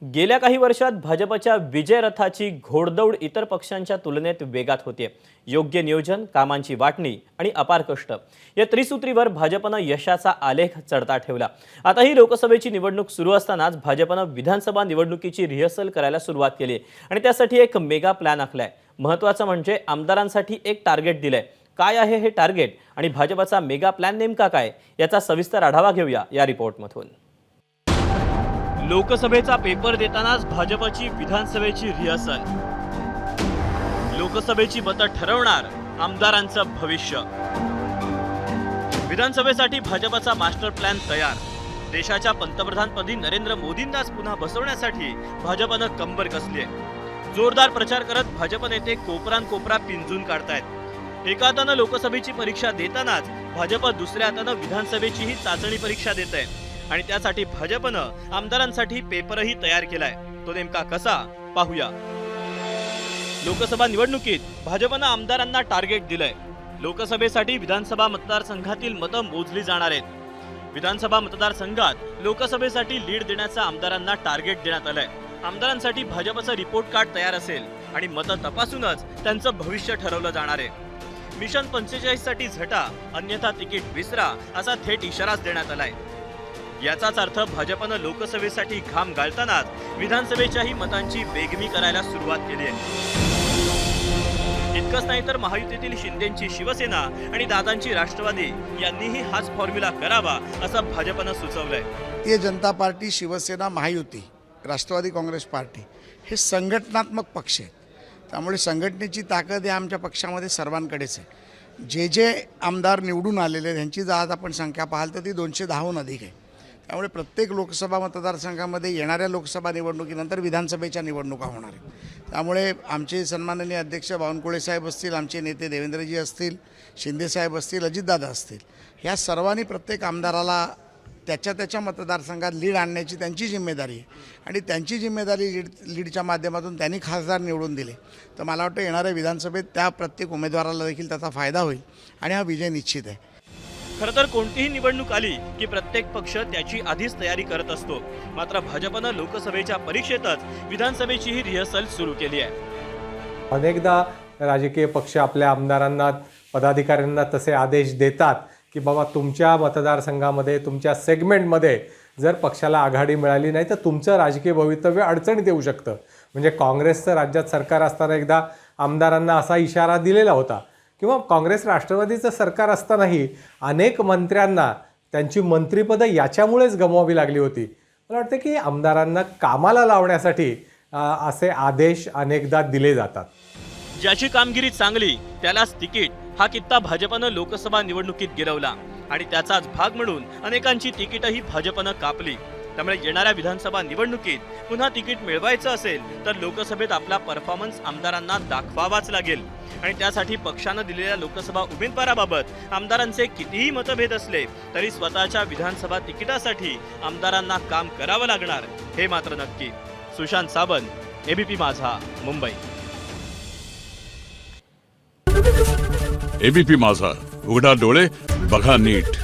गेल्या काही वर्षात भाजपच्या विजय रथाची घोडदौड इतर पक्षांच्या तुलनेत वेगात होते। योग्य नियोजन, कामांची वाटणी आणि अपार कष्ट या त्रिसूत्रीवर भाजपनं यशाचा आलेख चढता ठेवला। आता ही लोकसभेची निवडणूक सुरू असतानाच भाजपनं विधानसभा निवडणुकीची रिहर्सल करायला सुरुवात केली आणि त्यासाठी एक मेगा प्लॅन आखलाय। महत्त्वाचं म्हणजे आमदारांसाठी एक टार्गेट दिलंय। काय आहे हे टार्गेट आणि भाजपचा मेगा प्लॅन नेमका काय याचा सविस्तर आढावा घेऊया या रिपोर्टमधून। लोकसभेचा पेपर देतानाच भाजपची विधानसभेची रिहर्सल। लोकसभेची मतं ठरवणार आमदारांचं भविष्य। विधानसभेसाठी भाजपचा मास्टर प्लॅन तयार। देशाच्या पंतप्रधानपदी नरेंद्र मोदींनाच पुन्हा बसवण्यासाठी भाजपनं कंबर कसली आहे। जोरदार प्रचार करत भाजप नेते कोपरा पिंजून काढतायत। एका हातानं लोकसभेची परीक्षा देतानाच भाजप दुसऱ्या हातानं विधानसभेचीही चाचणी परीक्षा देत आहे आणि त्यासाठी भाजपनं आमदारांसाठी पेपरही तयार केलाय। तो नेमका कसा पाहूया। लोकसभा निवडणुकीत भाजपनं आमदारांना टार्गेट दिलंय। लोकसभेसाठी विधानसभा मतदारसंघातील मतं मोजली जाणार आहेत। विधानसभा मतदारसंघात लोकसभेसाठी लीड देण्याचा आमदारांना टार्गेट देण्यात आलंय। आमदारांसाठी भाजपचं रिपोर्ट कार्ड तयार असेल आणि मतं तपासूनच त्यांचं भविष्य ठरवलं जाणार आहे। मिशन 45 साठी झटा, अन्यथा तिकीट विसरा असा थेट इशाराच देण्यात आलाय। याचाच अर्थ भाजपनं लोकसभेसाठी घाम गाळतानाच विधानसभेच्याही मतांची बेगमी करायला सुरुवात केली आहे। इतकंच नाही तर महायुतीतील शिंदेंची शिवसेना आणि दादांची राष्ट्रवादी यांनीही हाच फॉर्म्युला करावा असं भाजपनं सुचवलंय। भारतीय जनता पार्टी, शिवसेना, महायुती, राष्ट्रवादी काँग्रेस पार्टी हे संघटनात्मक पक्ष आहेत। त्यामुळे संघटनेची ताकद या आमच्या पक्षामध्ये सर्वांकडेच आहे। जे आमदार निवडून आलेले त्यांची जर आज आपण संख्या पाहाल तर ती 210हून अधिक आहे। त्यामुळे प्रत्येक लोकसभा मतदारसंघामध्ये येणाऱ्या लोकसभा निवडणुकीनंतर विधानसभेच्या निवडणुका होणार आहेत। त्यामुळे आमचे सन्माननीय अध्यक्ष बावनकुळे साहेब असतील, आमचे नेते देवेंद्रजी असतील, शिंदे साहेब असतील, अजितदादा असतील, ह्या सर्वांनी प्रत्येक आमदाराला त्याच्या मतदारसंघात लीड आणण्याची त्यांची जिम्मेदारी आहे आणि त्यांची जिम्मेदारी लीडच्या माध्यमातून त्यांनी खासदार निवडून दिले तर मला वाटतं येणाऱ्या विधानसभेत त्या प्रत्येक उमेदवाराला देखील त्याचा फायदा होईल आणि हा विजय निश्चित आहे। खरं तर कोणतीही निवडणूक आली की प्रत्येक पक्ष त्याची आधीच तयारी करत असतो। मात्र भाजपनं लोकसभेच्या परीक्षेतच विधानसभेचीही रिहर्सल सुरू केली आहे। अनेकदा राजकीय पक्ष आपल्या आमदारांना, पदाधिकाऱ्यांना तसे आदेश देतात की बाबा तुमच्या मतदारसंघामध्ये, तुमच्या सेगमेंटमध्ये जर पक्षाला आघाडी मिळाली नाही तर तुमचं राजकीय भवितव्य अडचणीत येऊ शकतं। म्हणजे काँग्रेसचं राज्यात सरकार असताना एकदा आमदारांना असा इशारा दिलेला होता किंवा काँग्रेस राष्ट्रवादीचं सरकार असतानाही अनेक मंत्र्यांना त्यांची मंत्रिपदं याच्यामुळेच गमवावी लागली होती। मला वाटतं की आमदारांना कामाला लावण्यासाठी असे आदेश अनेकदा दिले जातात। ज्याची कामगिरी चांगली त्यालाच तिकीट हा कित्ता भाजपनं लोकसभा निवडणुकीत गिरवला आणि त्याचाच भाग म्हणून अनेकांची तिकीटही भाजपनं कापली। त्यामुळे येणाऱ्या विधानसभा निवडणुकीत पुन्हा तिकीट मिळवायचं असेल तर लोकसभेत आपला परफॉर्मन्स आमदारांना दाखवावाच लागेल आणि त्यासाठी पक्षानं दिलेल्या लोकसभा उमेदवाराबाबत आमदारांचे कितीही मतभेद असले तरी स्वतःच्या विधानसभा तिकिटासाठी आमदारांना काम करावं लागणार हे मात्र नक्की। सुशांत सावंत, एबीपी माझा, मुंबई। एबीपी माझा, उघडा डोळे बघा नीट।